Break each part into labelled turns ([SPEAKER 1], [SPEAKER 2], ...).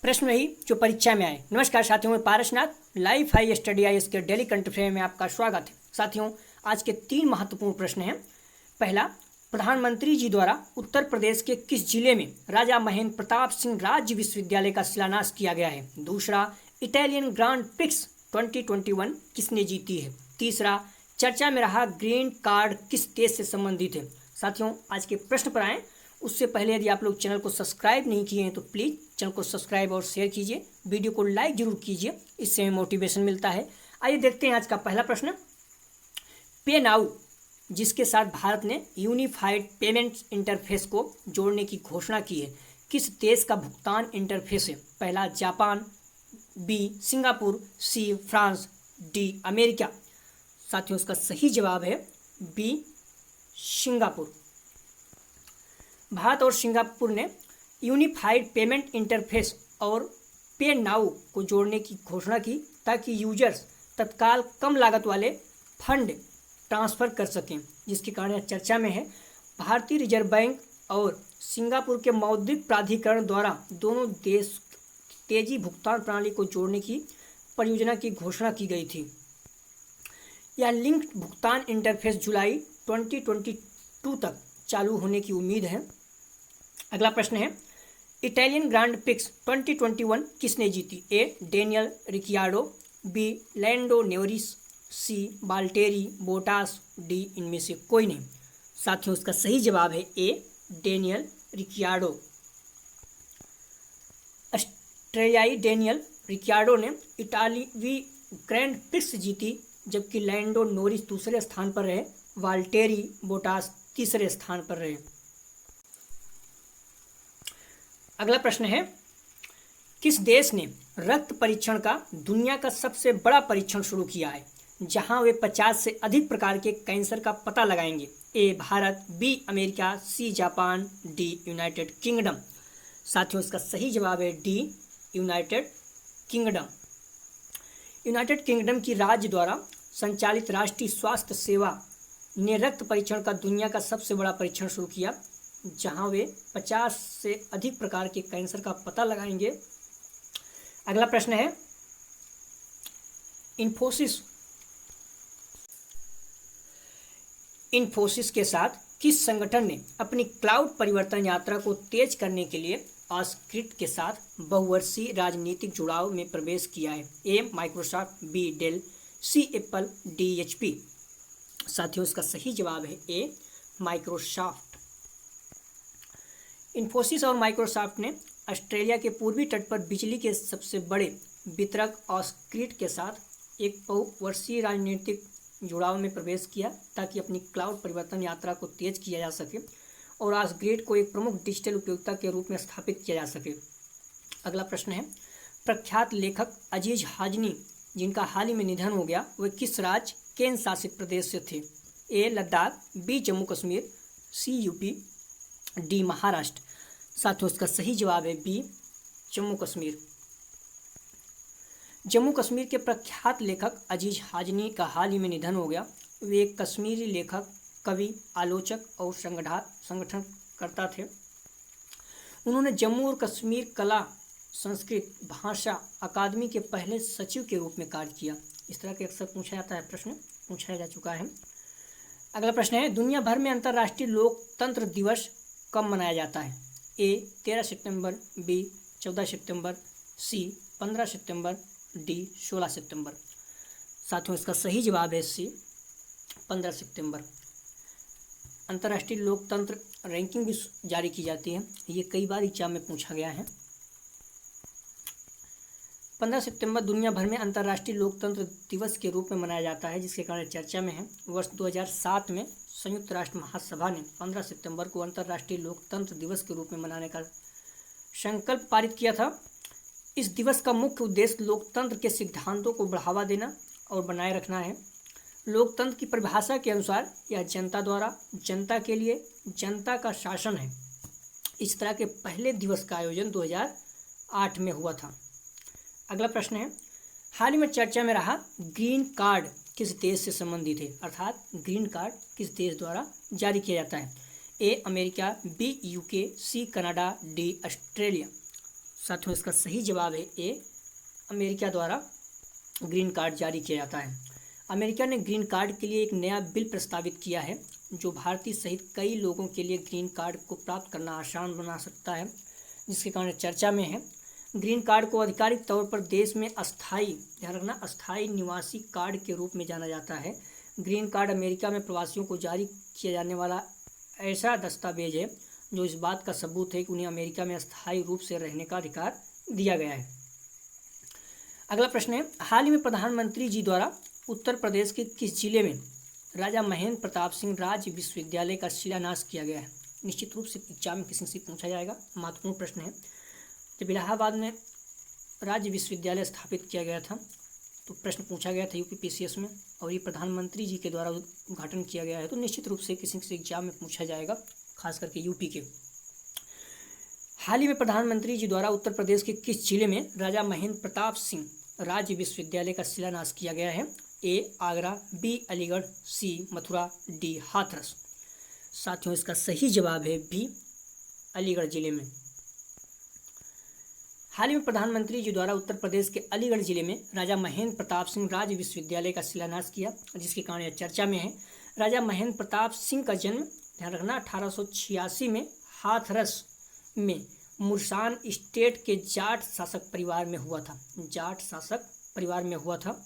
[SPEAKER 1] प्रश्न वही जो परीक्षा में आए। नमस्कार साथियों, मैं पारसनाथ लाइफ हाई स्टडी आई के डेली करंट अफेयर में आपका स्वागत है। साथियों, आज के 3 महत्वपूर्ण प्रश्न हैं। पहला, प्रधानमंत्री जी द्वारा उत्तर प्रदेश के किस जिले में राजा महेंद्र प्रताप सिंह राज्य विश्वविद्यालय का शिलान्यास किया गया है। दूसरा, इटालियन ग्रांड प्रिक्स 2021 किसने जीती है। तीसरा, चर्चा में रहा ग्रीन कार्ड किस देश से संबंधित है। साथियों, आज के प्रश्न पर आए उससे पहले यदि आप लोग चैनल को सब्सक्राइब नहीं किए हैं तो प्लीज़ चैनल को सब्सक्राइब और शेयर कीजिए, वीडियो को लाइक जरूर कीजिए, इससे हमें मोटिवेशन मिलता है। आइए देखते हैं आज का पहला प्रश्न। पे नाउ जिसके साथ भारत ने यूनिफाइड पेमेंट इंटरफेस को जोड़ने की घोषणा की है, किस देश का भुगतान इंटरफेस है। पहला, Japan, B Singapore, C France, D America. साथियों, इसका सही जवाब है बी सिंगापुर। भारत और सिंगापुर ने यूनिफाइड पेमेंट इंटरफेस और पे नाउ को जोड़ने की घोषणा की ताकि यूजर्स तत्काल कम लागत वाले फंड ट्रांसफ़र कर सकें, जिसके कारण यह चर्चा में है। भारतीय रिजर्व बैंक और सिंगापुर के मौद्रिक प्राधिकरण द्वारा दोनों देश तेजी भुगतान प्रणाली को जोड़ने की परियोजना की घोषणा की गई थी। यह लिंक्ड भुगतान इंटरफेस जुलाई 2022 तक चालू होने की उम्मीद है। अगला प्रश्न है, इटालियन ग्रांड प्रिक्स 2021 किसने जीती। ए डेनियल रिकियार्डो, बी लैंडो नेवरिस, सी बाल्टेरी बोटास, डी इनमें से कोई नहीं। साथियों, इसका सही जवाब है ए डेनियल रिकियार्डो। ऑस्ट्रेलियाई डेनियल रिकियार्डो ने इटालीवी ग्रैंड प्रिक्स जीती, जबकि लैंडो नोरिस दूसरे स्थान पर रहे, वाल्टेरी बोटास तीसरे स्थान पर रहे। अगला प्रश्न है, किस देश ने रक्त परीक्षण का दुनिया का सबसे बड़ा परीक्षण शुरू किया है, जहां वे 50 से अधिक प्रकार के कैंसर का पता लगाएंगे। A Bharat, B America, C Japan, D United Kingdom. साथियों, इसका सही जवाब है D United Kingdom. United Kingdom की राज्य द्वारा संचालित राष्ट्रीय स्वास्थ्य सेवा ने रक्त परीक्षण का दुनिया का सबसे बड़ा परीक्षण शुरू किया, जहां वे 50 से अधिक प्रकार के कैंसर का पता लगाएंगे। अगला प्रश्न है, इन्फोसिस के साथ किस संगठन ने अपनी क्लाउड परिवर्तन यात्रा को तेज करने के लिए आस्क्रिट के साथ बहुवर्षीय राजनीतिक जुड़ाव में प्रवेश किया है। A Microsoft, B Dell, C Apple, D HP. साथियों, इसका सही जवाब है ए माइक्रोसॉफ्ट। इन्फोसिस और माइक्रोसॉफ्ट ने ऑस्ट्रेलिया के पूर्वी तट पर बिजली के सबसे बड़े वितरक ऑस्क्रिट के साथ एक बहुवर्षीय राजनीतिक जुड़ाव में प्रवेश किया ताकि अपनी क्लाउड परिवर्तन यात्रा को तेज किया जा सके और ऑस्क्रिट को एक प्रमुख डिजिटल उपयोगिता के रूप में स्थापित किया जा सके। अगला प्रश्न है, प्रख्यात लेखक अजीज हाजनी जिनका हाल ही में निधन हो गया, वह किस राज्य केंद्र शासित प्रदेश से थे। ए लद्दाख, बी जम्मू कश्मीर, सी यूपी, डी महाराष्ट्र। साथियों, इसका सही जवाब है बी जम्मू कश्मीर। जम्मू कश्मीर के प्रख्यात लेखक अजीज हाजनी का हाल ही में निधन हो गया। वे एक कश्मीरी लेखक, कवि, आलोचक और संगठनकर्ता थे। उन्होंने जम्मू और कश्मीर कला संस्कृत भाषा अकादमी के पहले सचिव के रूप में कार्य किया। इस तरह के अक्सर पूछा जाता है, प्रश्न पूछा जा चुका है। अगला प्रश्न है, दुनिया भर में अंतर्राष्ट्रीय लोकतंत्र दिवस कब मनाया जाता है। ए 13 सितंबर, बी 14 सितंबर, सी 15 सितंबर, डी 16 सितंबर। साथियों, इसका सही जवाब है सी 15 सितंबर। अंतर्राष्ट्रीय लोकतंत्र रैंकिंग भी जारी की जाती है, ये कई बार एग्जाम में पूछा गया है। 15 सितंबर दुनिया भर में अंतर्राष्ट्रीय लोकतंत्र दिवस के रूप में मनाया जाता है, जिसके कारण चर्चा में है। वर्ष 2007 में संयुक्त राष्ट्र महासभा ने 15 सितंबर को अंतर्राष्ट्रीय लोकतंत्र दिवस के रूप में मनाने का संकल्प पारित किया था। इस दिवस का मुख्य उद्देश्य लोकतंत्र के सिद्धांतों को बढ़ावा देना और बनाए रखना है। लोकतंत्र की परिभाषा के अनुसार यह जनता द्वारा जनता के लिए जनता का शासन है। इस तरह के पहले दिवस का आयोजन 2008 में हुआ था। अगला प्रश्न है, हाल ही में चर्चा में रहा ग्रीन कार्ड किस देश से संबंधित है, अर्थात ग्रीन कार्ड किस देश द्वारा जारी किया जाता है। A America, B UK, C Canada, D Australia. साथियों इसका सही जवाब है ए, अमेरिका द्वारा ग्रीन कार्ड जारी किया जाता है। अमेरिका ने ग्रीन कार्ड के लिए एक नया बिल प्रस्तावित किया है जो भारतीय सहित कई लोगों के लिए ग्रीन कार्ड को प्राप्त करना आसान बना सकता है, जिसके कारण चर्चा में है। ग्रीन कार्ड को आधिकारिक तौर पर देश में अस्थायी, ध्यान रखना, अस्थायी निवासी कार्ड के रूप में जाना जाता है। ग्रीन कार्ड अमेरिका में प्रवासियों को जारी किया जाने वाला ऐसा दस्तावेज है जो इस बात का सबूत है कि उन्हें अमेरिका में अस्थायी रूप से रहने का अधिकार दिया गया है। अगला प्रश्न है, हाल ही में प्रधानमंत्री जी द्वारा उत्तर प्रदेश के किस जिले में राजा महेंद्र प्रताप सिंह राज्य विश्वविद्यालय का शिलान्यास किया गया है? निश्चित रूप से एग्जाम में किसी से पूछा जाएगा, महत्वपूर्ण प्रश्न है। जब इलाहाबाद में राज्य विश्वविद्यालय स्थापित किया गया था तो प्रश्न पूछा गया था यूपीपीसीएस में, और ये प्रधानमंत्री जी के द्वारा उद्घाटन किया गया है, तो निश्चित रूप से किसी से एग्जाम में पूछा जाएगा, खास करके यूपी के। हाल ही में प्रधानमंत्री जी द्वारा उत्तर प्रदेश के किस जिले में राजा महेंद्र प्रताप सिंह राज्य विश्वविद्यालय का शिलान्यास किया गया है? ए, आगरा, बी, अलीगढ़, सी, मथुरा, डी, हाथरस। साथियों इसका सही जवाब है बी, अलीगढ़ जिले में। हाल ही में प्रधानमंत्री जी द्वारा उत्तर प्रदेश के अलीगढ़ जिले में राजा महेंद्र प्रताप सिंह राज्य विश्वविद्यालय का शिलान्यास किया, जिसके कारण यह चर्चा में है। राजा महेंद्र प्रताप सिंह का जन्म, ध्यान रखना, 1886 में हाथरस में मुरसान स्टेट के जाट शासक परिवार में हुआ था। जाट शासक परिवार में हुआ था।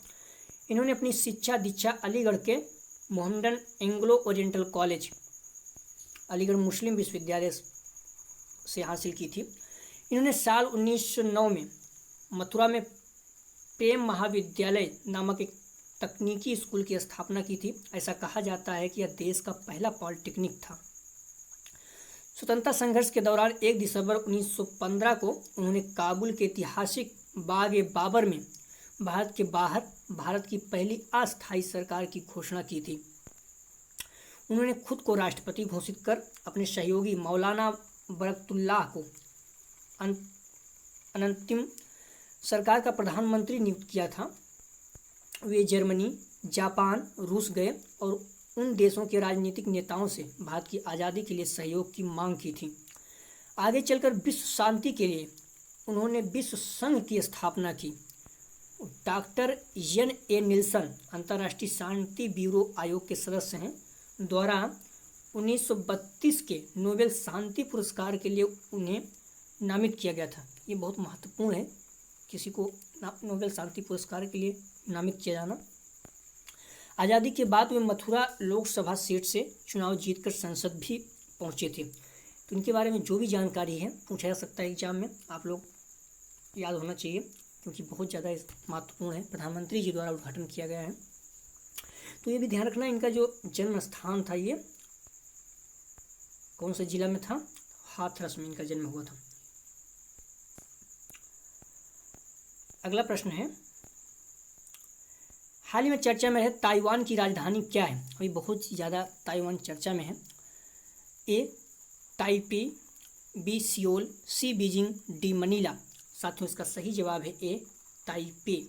[SPEAKER 1] इन्होंने अपनी शिक्षा दीक्षा अलीगढ़ के Mohammedan Anglo Oriental College, Aligarh Muslim विश्वविद्यालय से हासिल की थी। इन्होंने साल 1909 में मथुरा में प्रेम महाविद्यालय नामक एक तकनीकी स्कूल की स्थापना की थी। ऐसा कहा जाता है कि यह देश का पहला पॉलिटेक्निक था। स्वतंत्रता संघर्ष के दौरान 1 दिसंबर 1915 को उन्होंने काबुल के ऐतिहासिक बाग ए बाबर में भारत के बाहर भारत की पहली अस्थायी सरकार की घोषणा की थी। उन्होंने खुद को राष्ट्रपति घोषित कर अपने सहयोगी मौलाना बरकतुल्लाह को अंतिम सरकार का प्रधानमंत्री नियुक्त किया था। वे जर्मनी, जापान, रूस गए और उन देशों के राजनीतिक नेताओं से भारत की आज़ादी के लिए सहयोग की मांग की थी। आगे चलकर विश्व शांति के लिए उन्होंने विश्व संघ की स्थापना की। डॉक्टर एन निल्सन अंतर्राष्ट्रीय शांति ब्यूरो आयोग के सदस्य हैं, द्वारा 1932 के नोबेल शांति पुरस्कार के लिए उन्हें नामित किया गया था। ये बहुत महत्वपूर्ण है, किसी को नोबेल शांति पुरस्कार के लिए नामित किया जाना। आज़ादी के बाद वे मथुरा लोकसभा सीट से चुनाव जीतकर संसद भी पहुंचे थे। तो इनके बारे में जो भी जानकारी है पूछा जा सकता है एग्जाम में, आप लोग याद होना चाहिए क्योंकि बहुत ज़्यादा महत्वपूर्ण है। प्रधानमंत्री जी द्वारा उद्घाटन किया गया है, तो ये भी ध्यान रखना। इनका जो जन्म स्थान था ये कौन से जिला में था? हाथरस में इनका जन्म हुआ था। अगला प्रश्न है, हाल ही में चर्चा में है ताइवान की राजधानी क्या है? अभी बहुत ज़्यादा ताइवान चर्चा में है। ए, ताइपी, बी, सियोल, सी, बीजिंग, डी, मनीला। साथियों इसका सही जवाब है ए, ताइपे।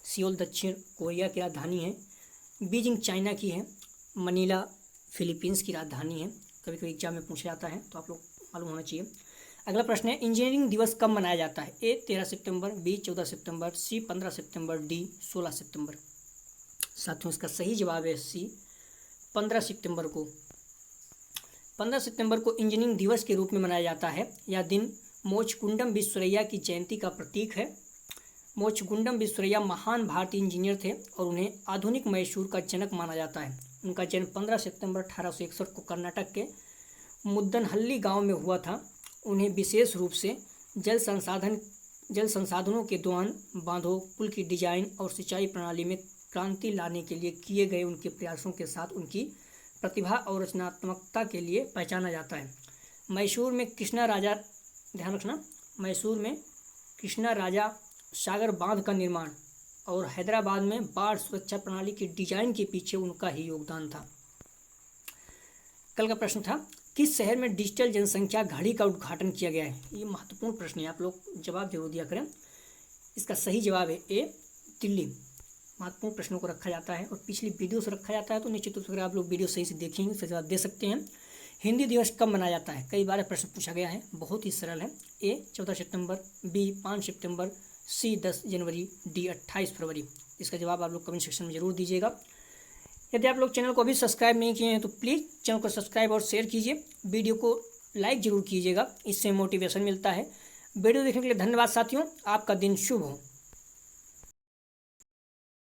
[SPEAKER 1] सियोल दक्षिण कोरिया की राजधानी है, बीजिंग चाइना की है, मनीला फिलीपींस की राजधानी है। कभी कभी एग्जाम में पूछा जाता है तो आप लोग मालूम होना चाहिए। अगला प्रश्न है, इंजीनियरिंग दिवस कब मनाया जाता है? ए, 13 सितंबर, बी, 14 सितंबर, सी, 15 सितंबर, डी, 16 सितंबर। साथियों इसका सही जवाब है सी, 15 सितंबर को। 15 सितंबर को इंजीनियरिंग दिवस के रूप में मनाया जाता है। यह दिन मोक्षगुंडम विश्वेश्वरैया की जयंती का प्रतीक है। मोक्षगुंडम विश्वेश्वरैया महान भारतीय इंजीनियर थे और उन्हें आधुनिक मैसूर का जनक माना जाता है। उनका जन्म 15 सितंबर 1861 को कर्नाटक के मुद्दनहल्ली गांव में हुआ था। उन्हें विशेष रूप से जल संसाधनों के दोहन, बांधों, पुल की डिजाइन और सिंचाई प्रणाली में क्रांति लाने के लिए किए गए उनके प्रयासों के साथ उनकी प्रतिभा और रचनात्मकता के लिए पहचाना जाता है। मैसूर में कृष्णा राजा, ध्यान रखना, मैसूर में कृष्णा राजा सागर बांध का निर्माण और हैदराबाद में बाढ़ सुरक्षा प्रणाली की डिजाइन के पीछे उनका ही योगदान था। कल का प्रश्न था, किस शहर में डिजिटल जनसंख्या घड़ी का उद्घाटन किया गया है? ये महत्वपूर्ण प्रश्न है, आप लोग जवाब जरूर दिया करें। इसका सही जवाब है ए, दिल्ली। महत्वपूर्ण प्रश्नों को रखा जाता है और पिछली वीडियो से रखा जाता है, तो निश्चित रूप से अगर आप लोग वीडियो सही से देखेंगे फिर जवाब दे सकते हैं। हिंदी दिवस कब मनाया जाता है? कई बार प्रश्न पूछा गया है, बहुत ही सरल है। ए 14 सितंबर, बी 5 सितंबर, सी 10 जनवरी, डी 28 फरवरी। इसका जवाब आप लोग कमेंट सेक्शन में जरूर दीजिएगा। यदि आप लोग चैनल को अभी सब्सक्राइब नहीं किए हैं तो प्लीज़ चैनल को सब्सक्राइब और शेयर कीजिए, वीडियो को लाइक जरूर कीजिएगा, इससे मोटिवेशन मिलता है। वीडियो देखने के लिए धन्यवाद साथियों, आपका दिन शुभ हो।